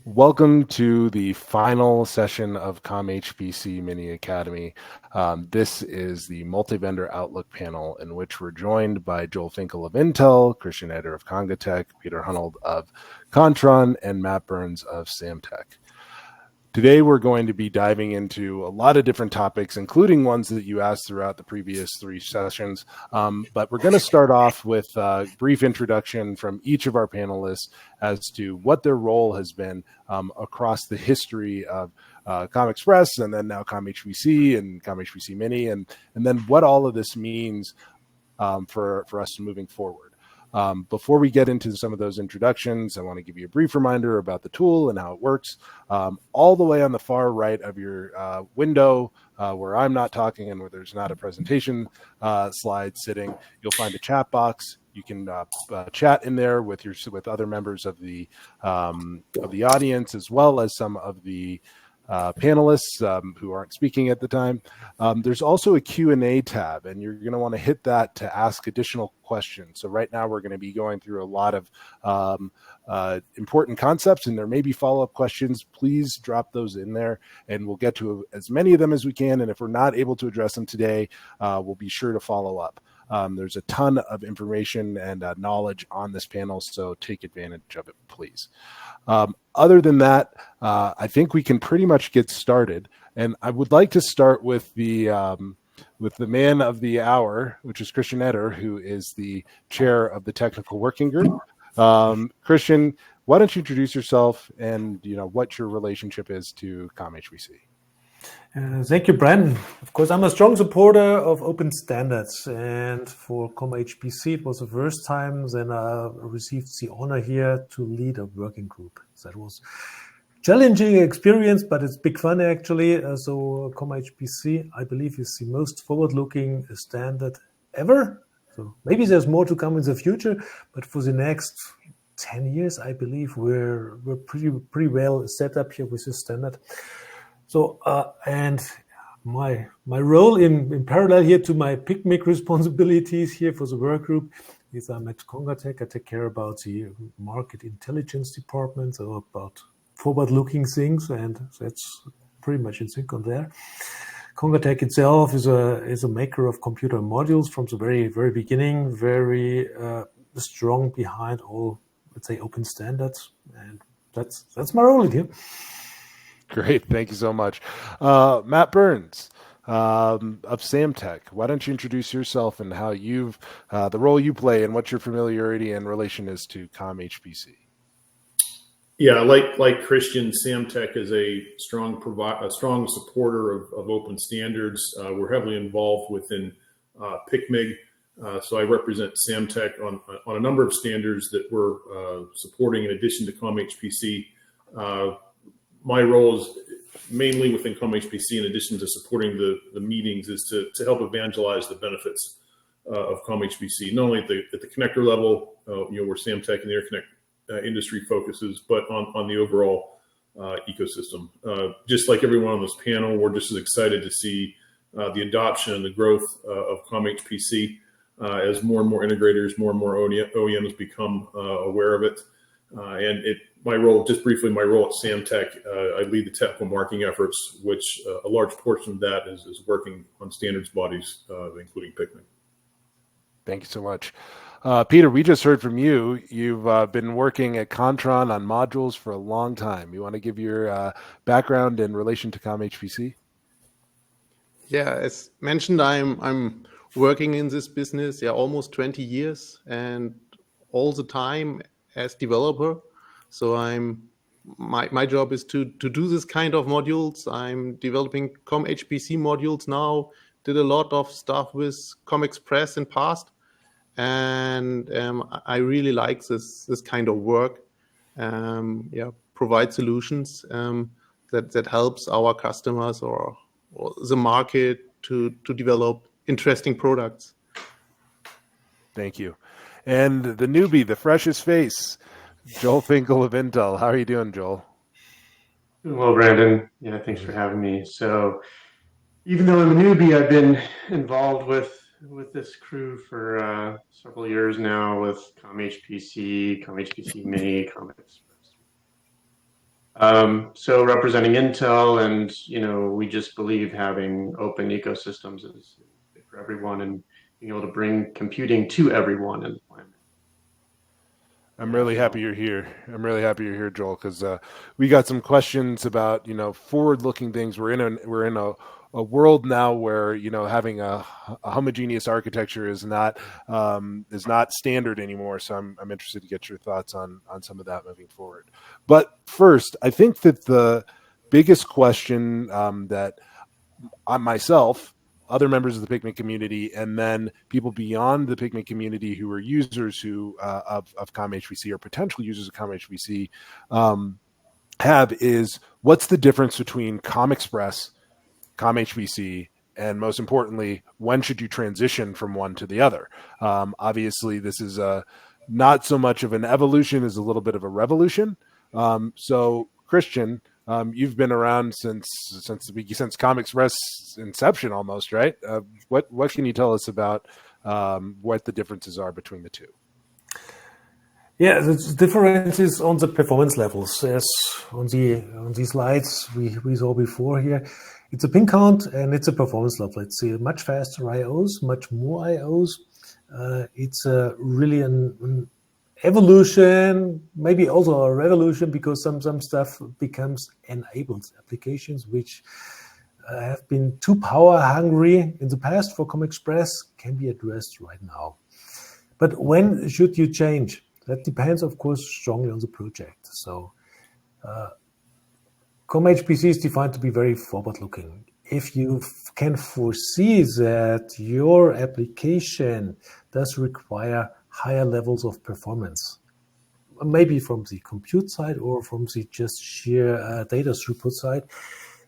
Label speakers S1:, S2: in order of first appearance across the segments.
S1: Welcome to the final session of COM-HPC Mini Academy. This is the multi-vendor outlook panel in which we're joined by Joel Finkel of Intel, Christian Eder of Congatec, Peter Hunold of Kontron, and Matt Burns of Samtec. Today, we're going to be diving into a lot of different topics, including ones that you asked throughout the previous three sessions. But we're going to start off with a brief introduction from each of our panelists as to what their role has been across the history of COM Express and then now COM-HPC and COM-HPC Mini, and then what all of this means for us moving forward. Before we get into some of those introductions, I want to give you a brief reminder about the tool and how it works. All the way on the far right of your window, where I'm not talking and where there's not a presentation slide sitting, you'll find a chat box. You can chat in there with other members of the audience, as well as some of the panelists who aren't speaking at the time. There's also a Q&A tab, and you're going to want to hit that to ask additional questions. So right now we're going to be going through a lot of important concepts, and there may be follow-up questions. Please drop those in there, and we'll get to as many of them as we can. And if we're not able to address them today, we'll be sure to follow up. There's a ton of information and knowledge on this panel, so take advantage of it, please. Other than that, I think we can pretty much get started. And I would like to start with the man of the hour, which is Christian Eder, who is the chair of the technical working group. Christian, why don't you introduce yourself and what your relationship is to COM-HPC?
S2: Thank you, Brandon. Of course, I'm a strong supporter of open standards, and for COM-HPC, it was the first time that I received the honor here to lead a working group. That was challenging experience, but it's big fun actually. So COM-HPC, I believe, is the most forward-looking standard ever. So maybe there's more to come in the future, but for the next 10 years, I believe we're pretty well set up here with this standard. So, and my role in parallel here to my PICMG responsibilities here for the work group is I'm at Congatec. I take care about the market intelligence department, so about forward-looking things, and that's pretty much in sync on there. Congatec itself is a maker of computer modules from the very beginning, very strong behind all, let's say, open standards, and that's my role here.
S1: Great, thank you so much. Matt Burns of Samtec, why don't you introduce yourself and how the role you play and what your familiarity and relation is to COM-HPC?
S3: Yeah, like Christian, Samtec is a strong supporter of open standards. We're heavily involved within PICMG, so I represent Samtec on a number of standards that we're supporting in addition to COM-HPC. My role is mainly within COM-HPC, in addition to supporting the meetings, is to help evangelize the benefits of COM-HPC, not only at the connector level, where Samtec and the interconnect industry focuses, but on the overall ecosystem. Just like everyone on this panel, we're just as excited to see the adoption and the growth of COM-HPC as more and more integrators, more and more OEMs become aware of it. And my role at Samtec, I lead the technical marketing efforts, which a large portion of that is working on standards bodies, including PICMG.
S1: Thank you so much. Peter, we just heard from you. You've been working at Kontron on modules for a long time. You want to give your background in relation to COM-HPC?
S4: Yeah, as mentioned, I'm working in this business almost 20 years, and all the time as developer. So my job is to do this kind of modules. I'm developing COM-HPC modules now. Did a lot of stuff with COM Express in past, and I really like this kind of work. Provide solutions that helps our customers or the market to develop interesting products.
S1: Thank you. And the newbie, the freshest face, Joel Finkel of Intel. How are you doing, Joel?
S5: Doing well, Brandon. Yeah, thanks for having me. So even though I'm a newbie, I've been involved with with this crew for several years now with COM-HPC, COM-HPC Mini, COM Express. So representing Intel, and we just believe having open ecosystems is good for everyone, and being able to bring computing to everyone in the planet.
S1: I'm really happy you're here. I'm really happy you're here, Joel, because we got some questions about forward-looking things. We're in a world now where having a homogeneous architecture is not standard anymore. So I'm interested to get your thoughts on some of that moving forward. But first, I think that the biggest question that I myself, other members of the PICMG community, and then people beyond the PICMG community who are users of COM-HPC or potential users of COM-HPC have is, what's the difference between COM Express, COM-HPC, and most importantly, when should you transition from one to the other? Obviously, this is not so much of an evolution as a little bit of a revolution. So, Christian, you've been around since COM Express inception almost, right? What can you tell us about what the differences are between the two?
S2: Yeah, the difference is on the performance levels. As on the slides we saw before here, it's a pin count and it's a performance level. It's a much faster IOs, much more IOs. It's really an evolution, maybe also a revolution, because some stuff becomes enabled. Applications which have been too power hungry in the past for COM Express can be addressed right now. But when should you change? That depends, of course, strongly on the project. So COM-HPC is defined to be very forward-looking. If you can foresee that your application does require higher levels of performance, maybe from the compute side or from the just sheer data throughput side,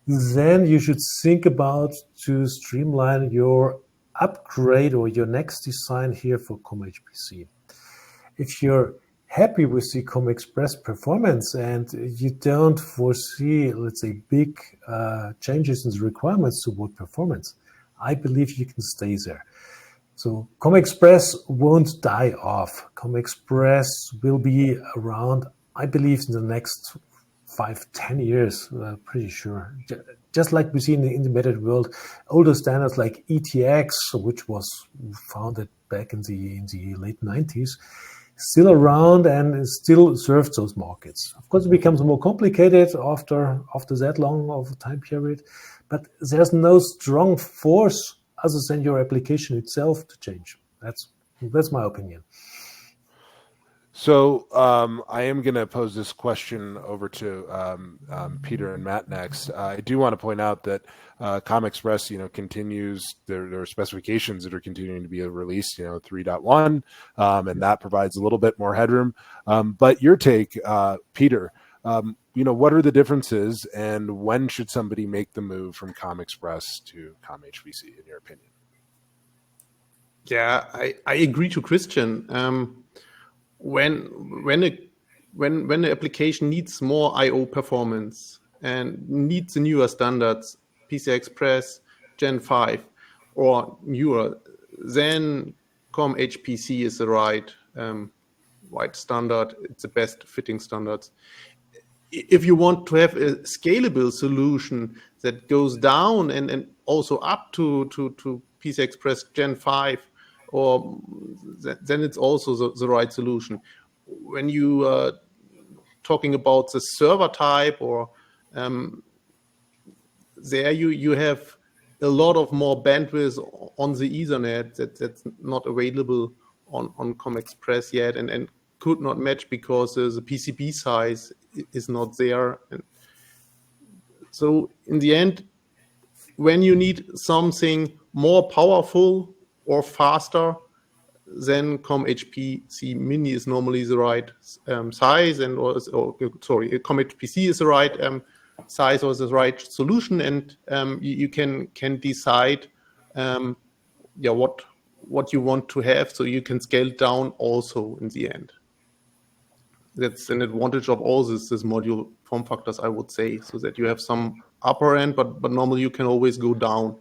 S2: then you should think about to streamline your upgrade or your next design here for COM-HPC. If you're happy with the COM Express performance and you don't foresee, let's say, big changes in the requirements toward performance, I believe you can stay there. So COM Express won't die off. COM Express will be around, I believe, in the next 5-10 years, pretty sure. Just like we see in the embedded world, older standards like ETX, which was founded back in the late 90s, still around and still serves those markets. Of course, it becomes more complicated after that long of a time period, but there's no strong force other than your application itself to change. That's my opinion.
S1: So I am going to pose this question over to Peter and Matt next. I do want to point out that COM Express, continues. There are specifications that are continuing to be released, 3.1, and that provides a little bit more headroom. But your take, Peter, what are the differences, and when should somebody make the move from COM Express to COM-HPC, in your opinion?
S4: Yeah, I agree to Christian. When the application needs more I/O performance and needs the newer standards, PCI Express Gen 5 or newer, then COM-HPC is the right standard. It's the best fitting standards. If you want to have a scalable solution that goes down and also up to PCI Express Gen 5, or then it's also the right solution. When you are talking about the server type, or there you have a lot of more bandwidth on the Ethernet that's not available on COM Express yet, and could not match because the PCB size is not there. And so in the end, when you need something more powerful or faster, then COM-HPC Mini is normally the right size, COM-HPC is the right size or the right solution, and you can decide what you want to have, so you can scale down also in the end. That's an advantage of all this module form factors, I would say, so that you have some upper end, but normally you can always go down.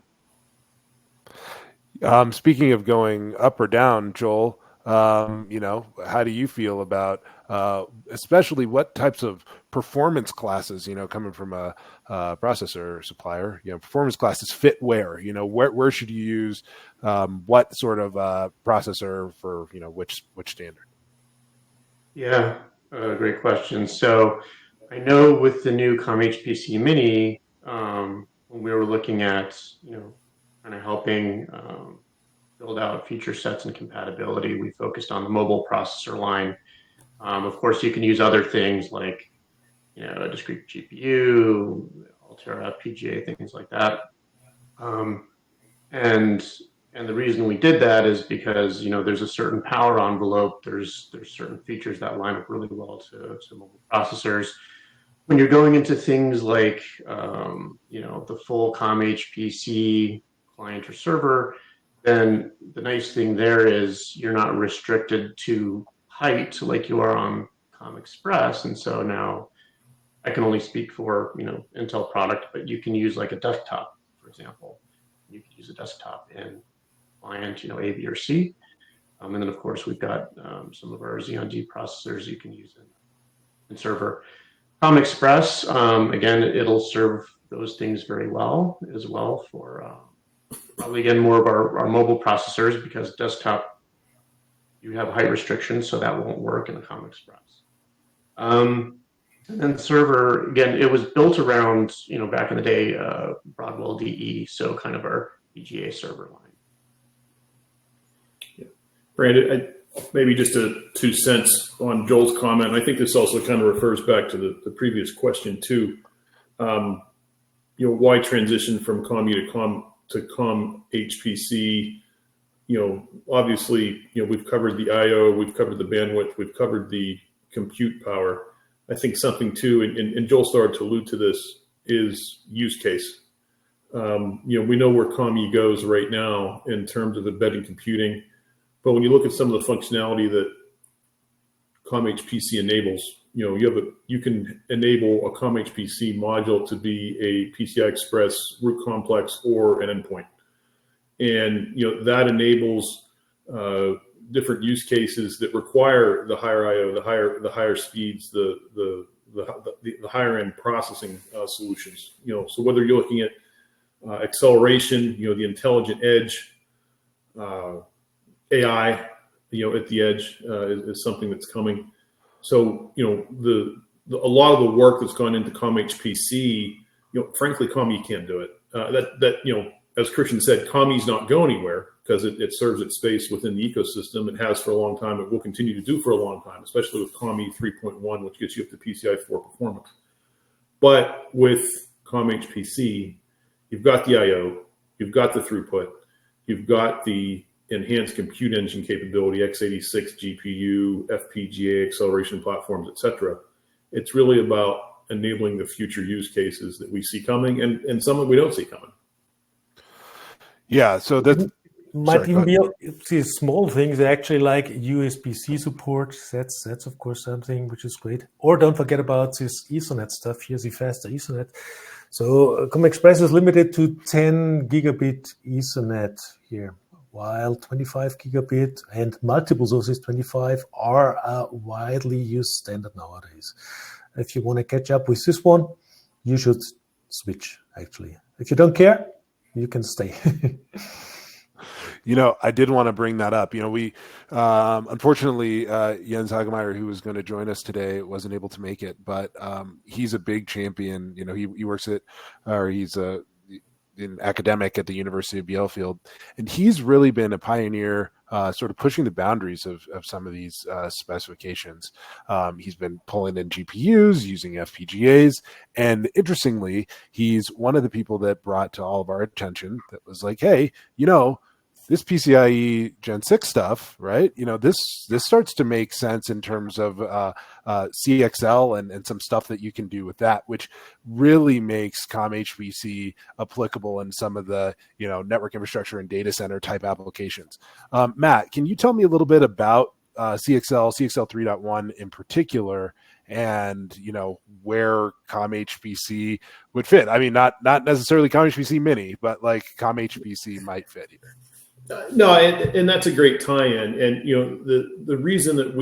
S1: Speaking of going up or down, Joel, how do you feel about, especially what types of performance classes, coming from a processor supplier, performance classes fit where, where should you use what sort of processor for, which standard?
S5: Yeah, great question. So I know with the new COM-HPC Mini, when we were looking at, kind of helping build out feature sets and compatibility, we focused on the mobile processor line. Of course, you can use other things like, a discrete GPU, Altera, FPGA, things like that. And the reason we did that is because there's a certain power envelope. There's certain features that line up really well to mobile processors. When you're going into things like the full COM-HPC client or server, then the nice thing there is you're not restricted to height like you are on COM Express. And so now I can only speak for Intel product, but you can use like a desktop, for example. You can use a desktop in client, A, B, or C. And then of course we've got some of our Xeon G processors you can use in server. COM Express, again, it'll serve those things very well as well for probably again more of our mobile processors, because desktop you have height restrictions, so that won't work in the COM Express. And then server, again, it was built around, back in the day, Broadwell DE, so kind of our VGA server line.
S3: Yeah. Brandon, maybe just a 2 cents on Joel's comment. I think this also kind of refers back to the previous question too. Why transition from COM-U to COM-HPC? Obviously, we've covered the I/O, we've covered the bandwidth, we've covered the compute power. I think something too, and Joel started to allude to this, is use case. We know where COM-E goes right now in terms of embedded computing, but when you look at some of the functionality that COM-HPC enables, you can enable a COM-HPC module to be a PCI Express root complex or an endpoint, and that enables different use cases that require the higher I/O, the higher speeds, the higher end processing solutions. So whether you're looking at acceleration, the intelligent edge, AI, at the edge is something that's coming. So a lot of the work that's gone into COM-HPC, frankly, COM-E can't do it. As Christian said, COM-E is not going anywhere because it serves its space within the ecosystem. It has for a long time. It will continue to do for a long time, especially with COM-E 3.1, which gets you up to PCI 4 performance. But with COM-HPC, you've got the I/O, you've got the throughput, you've got the enhanced compute engine capability, x86 GPU, FPGA, acceleration platforms, etc. It's really about enabling the future use cases that we see coming and some that we don't see coming.
S1: Yeah, so that
S2: might even be these small things actually, like USB-C support. That's of course something which is great. Or don't forget about this Ethernet stuff. Here's the faster Ethernet. So COM Express is limited to 10 gigabit Ethernet here, while 25 gigabit and multiple sources 25 are a widely used standard nowadays. If you want to catch up with this one, you should switch, actually. If you don't care, you can stay.
S1: I did want to bring that up. We unfortunately Jens Hagemeyer, who was going to join us today, wasn't able to make it, but he's a big champion. He works at, or he's an academic at the University of Bielefeld, and he's really been a pioneer, sort of pushing the boundaries of some of these specifications. He's been pulling in GPUs, using FPGAs, and interestingly, he's one of the people that brought to all of our attention that was like, hey, this PCIe Gen 6 stuff, right? This starts to make sense in terms of CXL and some stuff that you can do with that, which really makes COM-HPC applicable in some of the, network infrastructure and data center type applications. Matt, can you tell me a little bit about CXL 3.1 in particular, and where COM-HPC would fit? I mean, not necessarily COM-HPC Mini, but like COM-HPC might fit here.
S3: No, and that's a great tie-in. And the reason that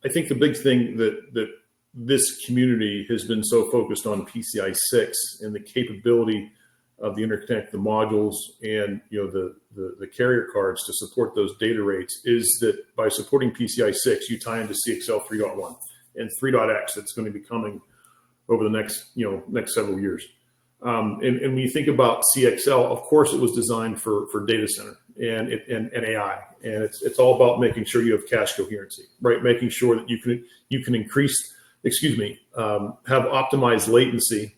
S3: I think the big thing that this community has been so focused on PCI 6 and the capability of the interconnect, the modules, and the carrier cards to support those data rates is that by supporting PCI 6, you tie into CXL 3.1 and 3.x that's going to be coming over the next several years. And when you think about CXL, of course, it was designed for data center and AI, and it's all about making sure you have cache coherency, right? Making sure that you can have optimized latency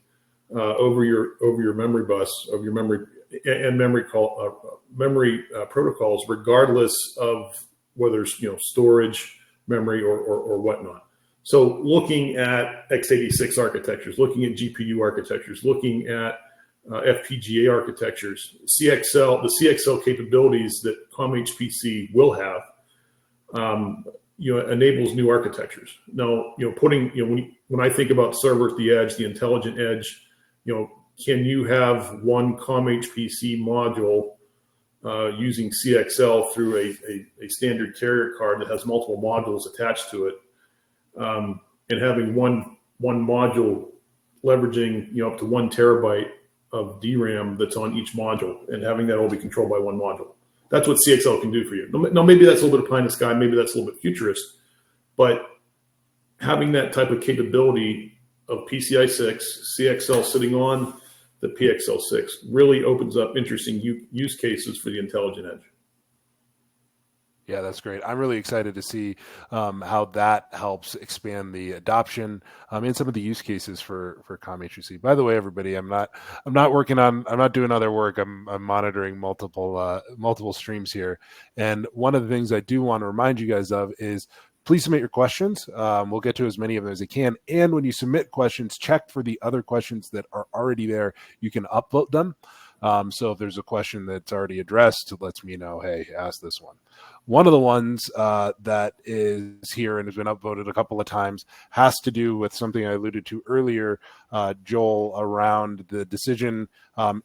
S3: over your memory bus, of your memory and memory protocols, regardless of whether it's storage, memory, or whatnot. So looking at x86 architectures, looking at GPU architectures, looking at FPGA architectures, the CXL capabilities that COM-HPC will have, enables new architectures. Now, when I think about server at the edge, the intelligent edge, can you have one COM-HPC module using CXL through a standard carrier card that has multiple modules attached to it, and having one module leveraging up to 1 terabyte of DRAM that's on each module, and having that all be controlled by one module? That's what CXL can do for you. Now, maybe that's a little bit pie in the sky, maybe that's a little bit futurist, but having that type of capability of PCI 6, CXL sitting on the PXL 6 really opens up interesting use cases for the intelligent edge.
S1: Yeah, that's great. I'm really excited to see how that helps expand the adoption and some of the use cases for COM-HPC. By the way, everybody, I'm not doing other work. I'm monitoring multiple streams here. And one of the things I do want to remind you guys of is please submit your questions. We'll get to as many of them as we can. And when you submit questions, check for the other questions that are already there. You can upvote them. So if there's a question that's already addressed, it lets me know, hey, ask this one. One of the ones that is here and has been upvoted a couple of times has to do with something I alluded to earlier, Joel, around the decision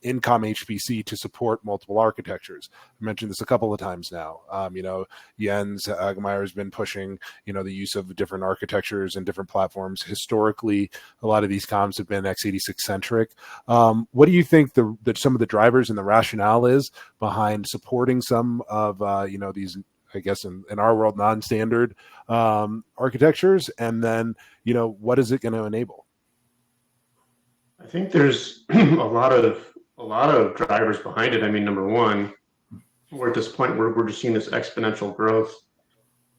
S1: in COM-HPC to support multiple architectures. I mentioned this a couple of times now. Jens Hagemeyer has been pushing, the use of different architectures and different platforms. Historically, a lot of these comms have been x86 centric. What do you think that some of the drivers and the rationale is behind supporting some of these, I guess in our world, non-standard architectures, and then what is it going to enable?
S5: I think there's a lot of drivers behind it. I mean, number one, we're at this point where we're just seeing this exponential growth,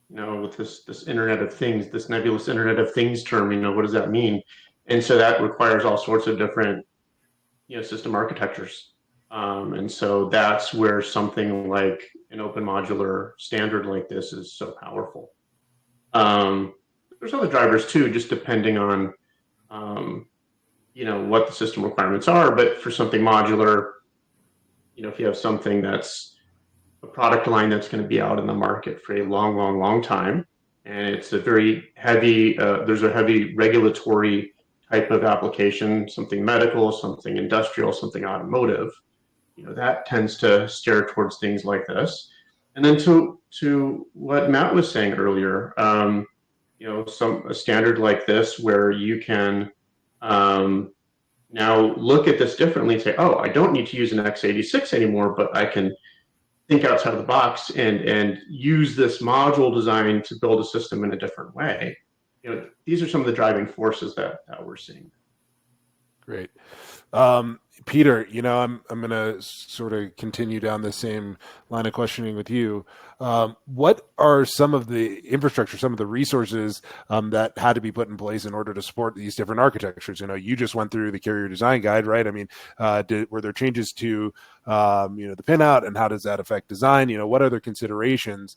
S5: with this Internet of Things, this nebulous Internet of Things term. What does that mean? And so that requires all sorts of different system architectures. And so that's where something like an open modular standard like this is so powerful. There's other drivers too, just depending on, what the system requirements are. But for something modular, if you have something that's a product line that's going to be out in the market for a long, long, long time, and it's a very heavy, there's a heavy regulatory type of application, something medical, something industrial, something automotive, that tends to steer towards things like this. And then to what Matt was saying earlier, a standard like this where you can now look at this differently and say, oh, I don't need to use an x86 anymore, but I can think outside of the box and use this module design to build a system in a different way. These are some of the driving forces that we're seeing. Great.
S1: Peter, I'm going to sort of continue down the same line of questioning with you. What are some of the infrastructure, some of the resources that had to be put in place in order to support these different architectures? You just went through the carrier design guide, right? I mean, were there changes to, the pinout, and how does that affect design? What other considerations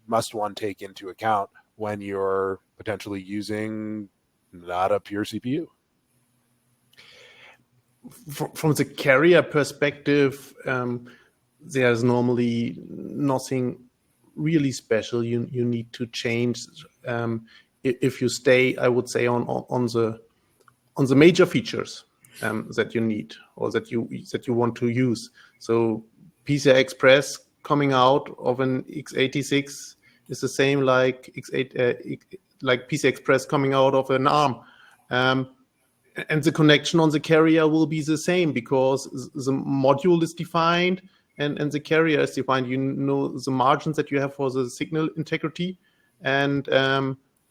S1: must one take into account when you're potentially using not a pure CPU?
S4: From the carrier perspective, there's normally nothing really special you need to change. If you stay, I would say, on the major features that you need or that you want to use. So PCI Express coming out of an x86 is the same like like PC Express coming out of an ARM. And the connection on the carrier will be the same because the module is defined and the carrier is defined. You know the margins that you have for the signal integrity. And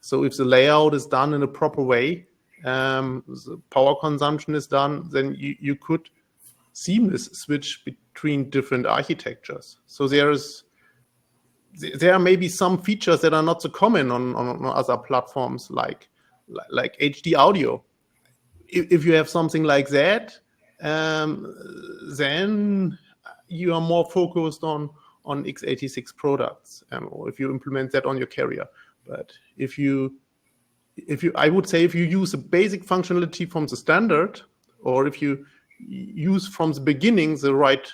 S4: so if the layout is done in a proper way, the power consumption is done, then you could seamless switch between different architectures. So there are maybe some features that are not so common on other platforms like HD audio. If you have something like that, then you are more focused on x86 products, or if you implement that on your carrier. But I would say if you use a basic functionality from the standard, or if you use from the beginning the right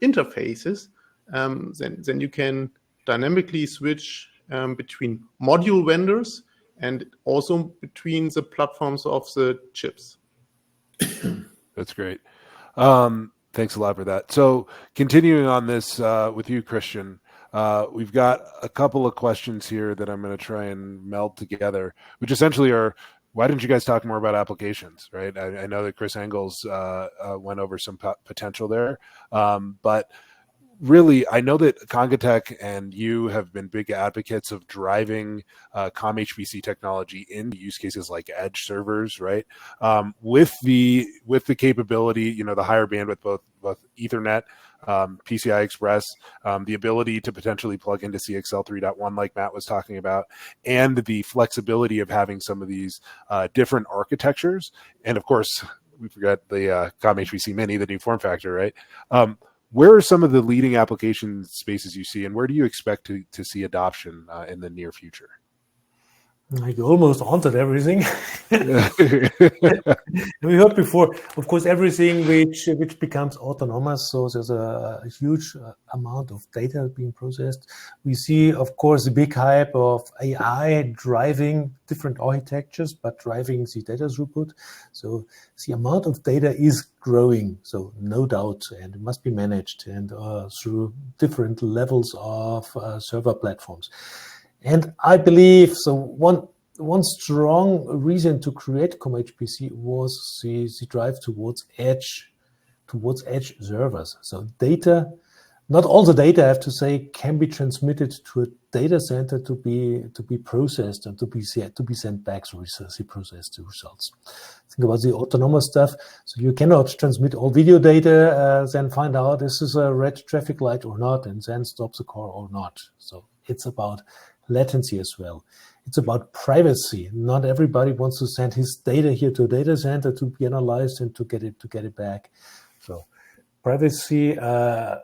S4: interfaces, then you can dynamically switch between module vendors and also between the platforms of the chips.
S1: That's great. Thanks a lot for that. So continuing on this with you, Christian, we've got a couple of questions here that I'm going to try and meld together, which essentially are, why didn't you guys talk more about applications, right? I know that Chris Engels went over some potential there, but really, I know that Congatec and you have been big advocates of driving COM-HPC technology into use cases like edge servers, right? With the capability, the higher bandwidth, both Ethernet, PCI Express, the ability to potentially plug into CXL 3.1 like Matt was talking about, and the flexibility of having some of these different architectures. And of course, we forgot the COM-HPC Mini, the new form factor, right? Where are some of the leading application spaces you see, and where do you expect to see adoption in the near future?
S2: You almost answered everything. We heard before, of course, everything which becomes autonomous. So there's a huge amount of data being processed. We see, of course, the big hype of AI driving different architectures, but driving the data throughput. So the amount of data is growing, so no doubt, and it must be managed and through different levels of server platforms. And I believe so. One strong reason to create COM-HPC was the drive towards edge servers. So data, not all the data, I have to say, can be transmitted to a data center to be processed and to be sent back to processed results. Think about the autonomous stuff. So you cannot transmit all video data, then find out this is a red traffic light or not, and then stop the car or not. So it's about latency as well. It's about privacy. Not everybody wants to send his data here to a data center to be analyzed and to get it back. So privacy,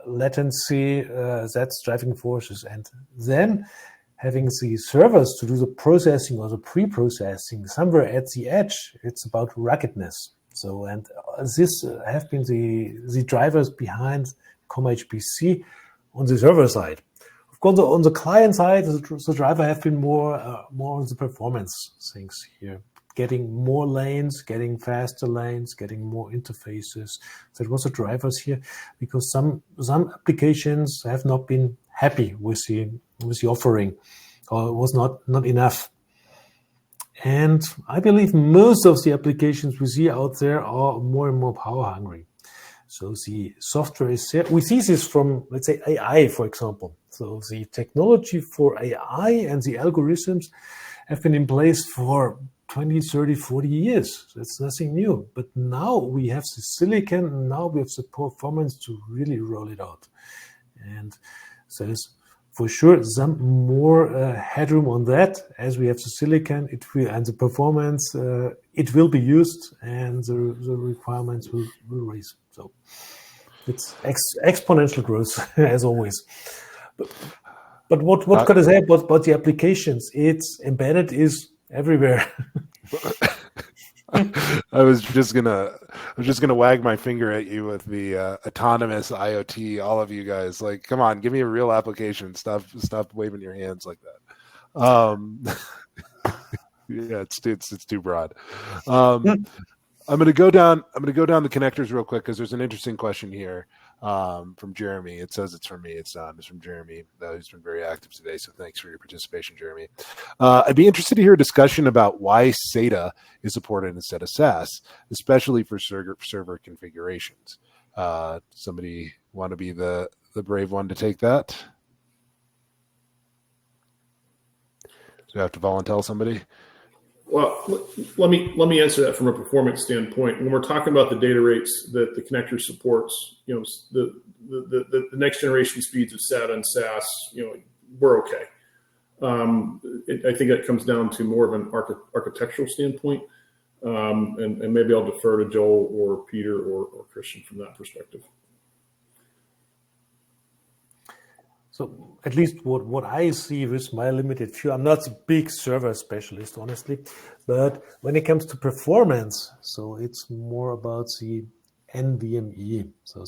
S2: latency, that's driving forces. And then having the servers to do the processing or the pre-processing somewhere at the edge, it's about ruggedness. So, and this have been the drivers behind COM-HPC on the server side. Of course, on the client side, the driver have been more on the performance things here, getting more lanes, getting faster lanes, getting more interfaces. That was the drivers here, because some applications have not been happy with the offering, or it was not enough. And I believe most of the applications we see out there are more and more power hungry. So the software is there. We see this from, let's say, AI, for example. So the technology for AI and the algorithms have been in place for 20, 30, 40 years. That's nothing new. But now we have the silicon, and now we have the performance to really roll it out. And so there's for sure some more headroom on that. As we have the silicon, and the performance, it will be used, and the requirements will raise. So it's exponential growth as always. But what could I say about the applications? It's embedded is everywhere.
S1: I was just gonna wag my finger at you with the autonomous IoT. All of you guys, like, come on, give me a real application. Stop waving your hands like that. Yeah, it's too broad. I'm gonna go down the connectors real quick because there's an interesting question here. from Jeremy. It says it's from me. It's not. It's from Jeremy, who's been very active today. So thanks for your participation, Jeremy. I'd be interested to hear a discussion about why SATA is supported instead of SAS, especially for server configurations. Somebody want to be the brave one to take that? Do I have to volunteer somebody?
S3: Well, let me answer that from a performance standpoint. When we're talking about the data rates that the connector supports, the next generation speeds of SATA and SAS, we're okay. I think that comes down to more of an architectural standpoint, and maybe I'll defer to Joel or Peter or Christian from that perspective.
S2: So at least what I see with my limited view, I'm not a big server specialist, honestly, but when it comes to performance, so it's more about the NVMe. So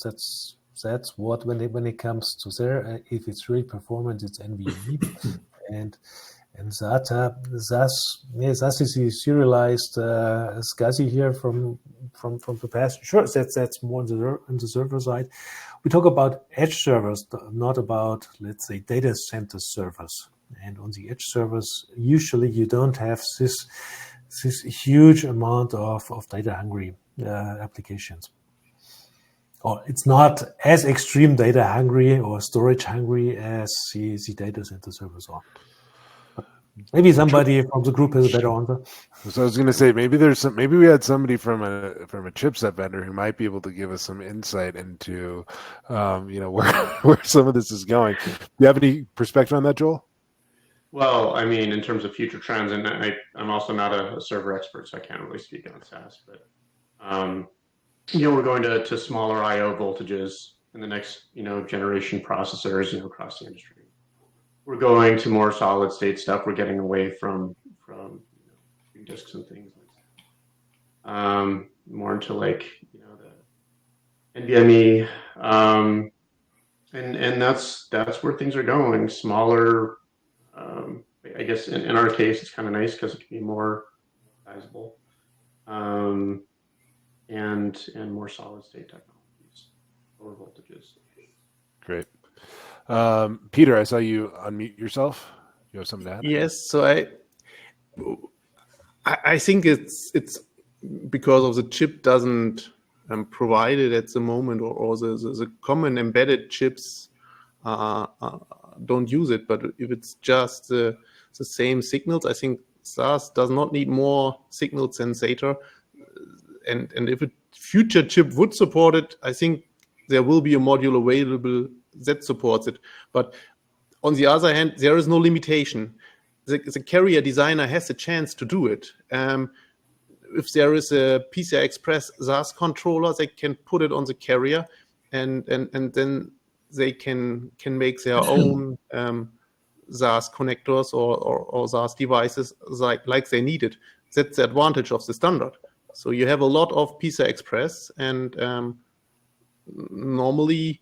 S2: that's what when it comes to there, if it's really performance, it's NVMe, and SAS is the serialized SCSI here from the past. Sure, that's more on the server side. We talk about edge servers, not about, let's say, data center servers. And on the edge servers, usually you don't have this huge amount of data hungry applications. Or it's not as extreme data hungry or storage hungry as the data center servers are. Maybe somebody from the group has a better answer.
S1: So I was going to say maybe we had somebody from a chipset vendor who might be able to give us some insight into where some of this is going. Do you have any perspective on that, Joel?
S5: Well, I mean, in terms of future trends, and I'm also not a server expert, so I can't really speak on SAS, but we're going to smaller I/O voltages in the next generation processors across the industry. We're going to more solid state stuff. We're getting away from disks and things like that. More into the NVMe, and that's where things are going. Smaller, I guess in our case, it's kind of nice because it can be more sizable, and more solid state technologies, lower voltages.
S1: Great. Peter, I saw you unmute yourself. You have something to add?
S4: Yes. So I think it's because of the chip doesn't provide it at the moment, or the common embedded chips don't use it. But if it's just the same signals, I think SAS does not need more signals than SATA. And if a future chip would support it, I think there will be a module available that supports it. But on the other hand, there is no limitation. The carrier designer has a chance to do it. If there is a PCI Express SAS controller, they can put it on the carrier, and then they can make their own SAS connectors or SAS devices like they need it. That's the advantage of the standard. So you have a lot of PCI Express, and normally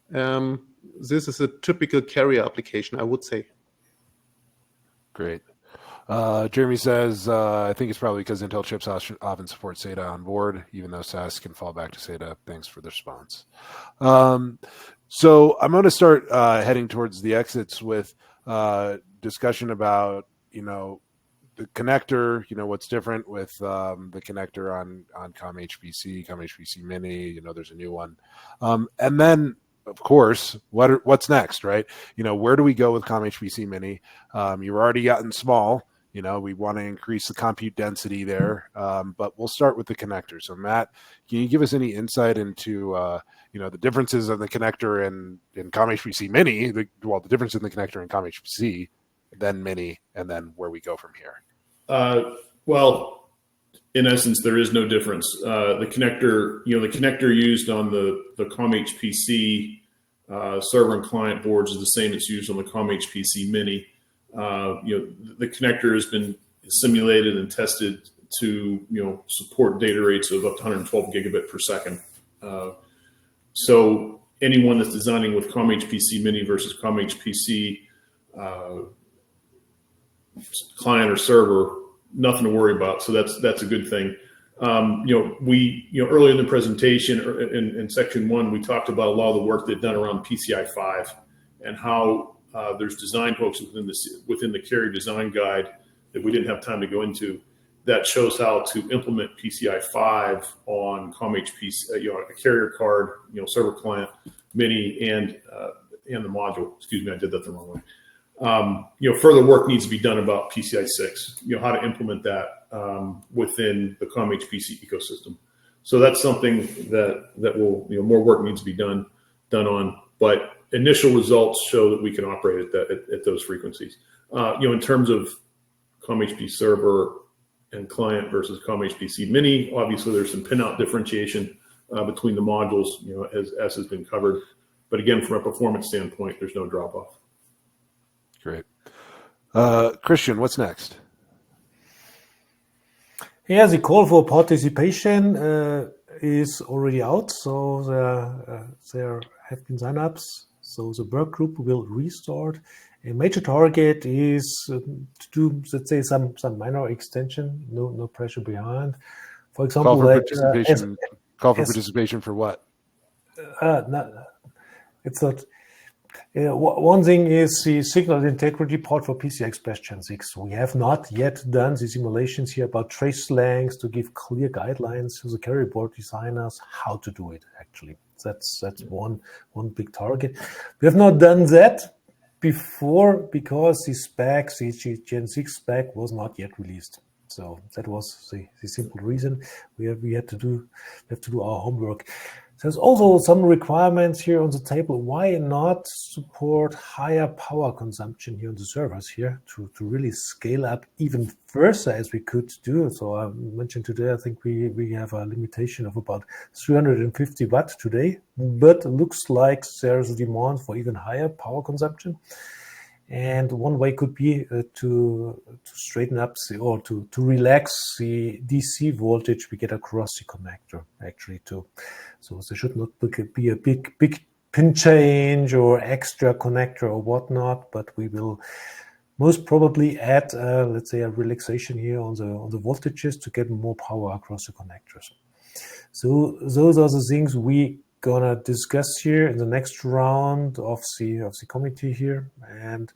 S4: this is a typical carrier application, I would say.
S1: Great. Jeremy says, I think it's probably because Intel chips often support SATA on board, even though SAS can fall back to SATA. Thanks for the response. So I'm going to start heading towards the exits with discussion about, the connector, what's different with the connector on COM-HPC, COM-HPC Mini, there's a new one. And then, of course, what's next, right? Where do we go with COM-HPC Mini? You've already gotten small. We want to increase the compute density there, but we'll start with the connector. So, Matt, can you give us any insight into, the differences of the connector in COM-HPC Mini, the difference in the connector in COM-HPC, then Mini, and then where we go from here?
S3: Well, in essence, there is no difference. The connector used on the COM-HPC server and client boards is the same that's used on the COM-HPC Mini. The connector has been simulated and tested to support data rates of up to 112 gigabit per second. So anyone that's designing with COM-HPC Mini versus COM-HPC client or server, nothing to worry about. So that's a good thing. Early in the presentation or in section 1, we talked about a lot of the work they've done around PCI 5 and how there's design hooks within the carrier design guide that we didn't have time to go into that shows how to implement PCI 5 on COM-HPC, a carrier card, server client, mini, and the module. Excuse me, I did that the wrong way. Further work needs to be done about PCI 6, how to implement that within the COM-HPC ecosystem. So that's something that will, more work needs to be done on. But initial results show that we can operate at those frequencies. In terms of COM-HPC server and client versus COM-HPC Mini, obviously there's some pinout differentiation between the modules, as has been covered. But again, from a performance standpoint, there's no drop off.
S1: Great. Christian, what's next?
S2: Yeah, the call for participation is already out. So there have been signups. So the work group will restart. A major target is to do, let's say, some minor extension. No pressure behind. For example,
S1: call for participation for what?
S2: No, it's not. One thing is the signal integrity part for PCI Express Gen 6. We have not yet done the simulations here about trace lengths to give clear guidelines to the carrier board designers how to do it, actually. That's one big target. We have not done that before because the Gen 6 spec was not yet released. So that was the simple reason we have to do our homework. There's also some requirements here on the table. Why not support higher power consumption here on the servers here to really scale up even further as we could do? So I mentioned today, I think we have a limitation of about 350 watt today, but it looks like there's a demand for even higher power consumption. And one way could be to straighten up or to relax the DC voltage we get across the connector, actually, too. So there should not be a big pin change or extra connector or whatnot, but we will most probably add, let's say, a relaxation here on the voltages to get more power across the connectors. So those are the things we gonna discuss here in the next round of the committee here, and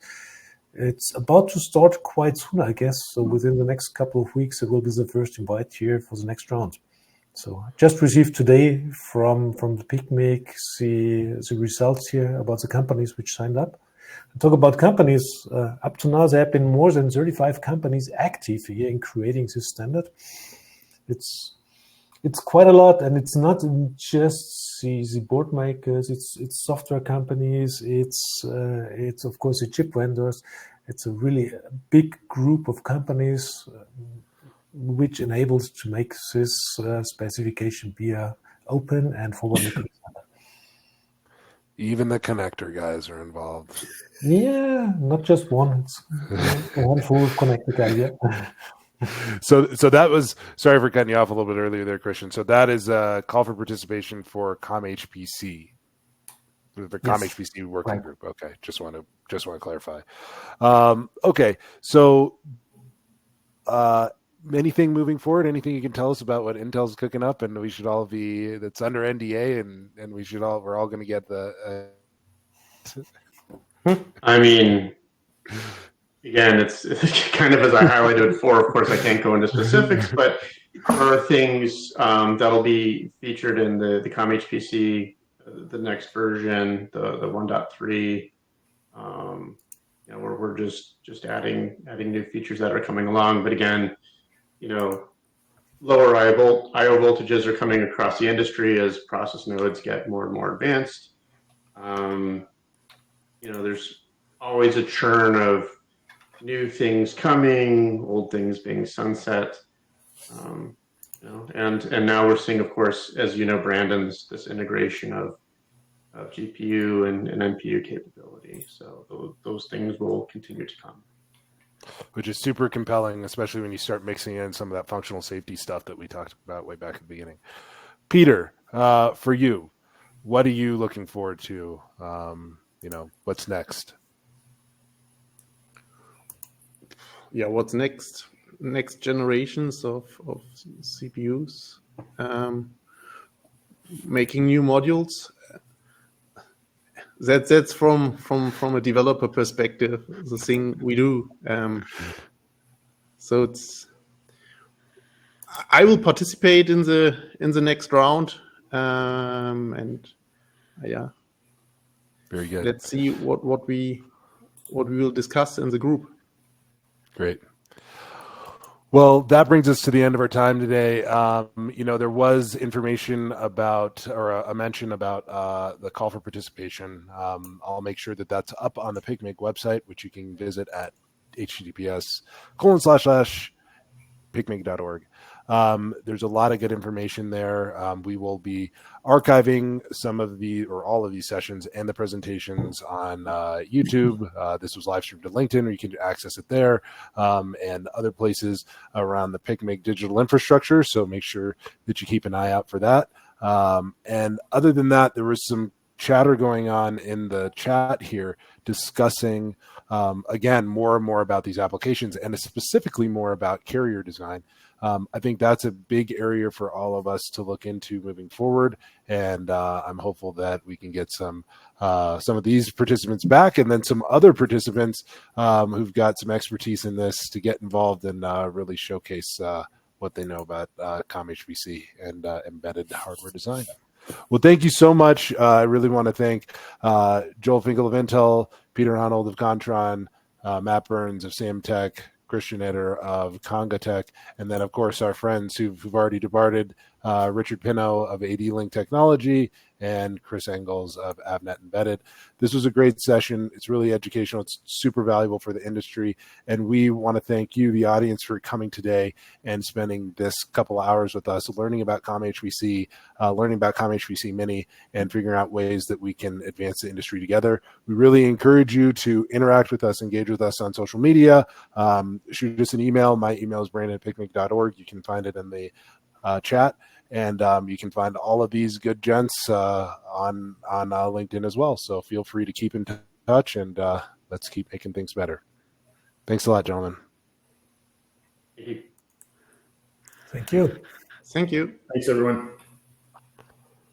S2: it's about to start quite soon, I guess. So within the next couple of weeks, it will be the first invite here for the next round. So I just received today from the PICMG the results here about the companies which signed up. I talk about companies. Up to now, there have been more than 35 companies active here in creating this standard. It's quite a lot, and it's not just the board makers. It's software companies. It's of course the chip vendors. It's a really big group of companies which enables to make this specification be open and forward-looking.
S1: Even the connector guys are involved.
S2: Yeah, not just one. It's a handful of connector guys. Yeah.
S1: So that was, sorry for cutting you off a little bit earlier there, Christian. So that is a call for participation for COM-HPC, the COM-HPC working group. Okay, just want to clarify. Okay, so anything moving forward? Anything you can tell us about what Intel's cooking up, and we should all be that's under NDA, and we're all going to get the.
S5: I mean. Again, it's kind of as I highlighted before. Of course, I can't go into specifics, but there are things that'll be featured in the COM-HPC, the next version, the 1.3. We're just adding new features that are coming along. But again, lower IO voltages are coming across the industry as process nodes get more and more advanced. There's always a churn of new things coming, old things being sunset, and now we're seeing, of course, as you know, Brandon, this integration of GPU and NPU capability. So those things will continue to come,
S1: which is super compelling, especially when you start mixing in some of that functional safety stuff that we talked about way back at the beginning. Peter, for you, what are you looking forward to? What's next?
S4: Yeah, what's next? next generations of CPUs, making new modules. That's from a developer perspective, the thing we do. So I will participate in the next round, and yeah,
S1: Very good.
S4: let's see what we will discuss in the group.
S1: Great. Well, that brings us to the end of our time today. There was information about, or a mention about the call for participation. I'll make sure that that's up on the PICMG website, which you can visit at https://picmig.org. There's a lot of good information there. We will be archiving some of all of these sessions and the presentations on YouTube. This was live streamed to LinkedIn, or you can access it there, and other places around the PICMG digital infrastructure. So make sure that you keep an eye out for that. And other than that, there was some chatter going on in the chat here discussing, again, more and more about these applications, and specifically more about carrier design. I think that's a big area for all of us to look into moving forward, and I'm hopeful that we can get some of these participants back, and then some other participants who've got some expertise in this to get involved and really showcase what they know about COM-HPC and embedded hardware design. Well, thank you so much. I really want to thank Joel Finkel of Intel, Peter Honnold of Contron, Matt Burns of Samtech, Christian Eder of Congatech, and then, of course, our friends who've already departed, Richard Pino of AD-Link Technology and Chris Engels of Avnet Embedded. This was a great session. It's really educational. It's super valuable for the industry, and we want to thank you, the audience, for coming today and spending this couple hours with us, learning about COM-HPC, learning about COM-HPC Mini, and figuring out ways that we can advance the industry together. We really encourage you to interact with us, engage with us on social media. Shoot us an email. My email is brandon@picmic.org. You can find it in the chat. And you can find all of these good gents on LinkedIn as well. So feel free to keep in touch, and let's keep making things better. Thanks a lot, gentlemen.
S2: Thank you.
S4: Thank you.
S3: Thanks, everyone.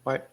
S4: Bye.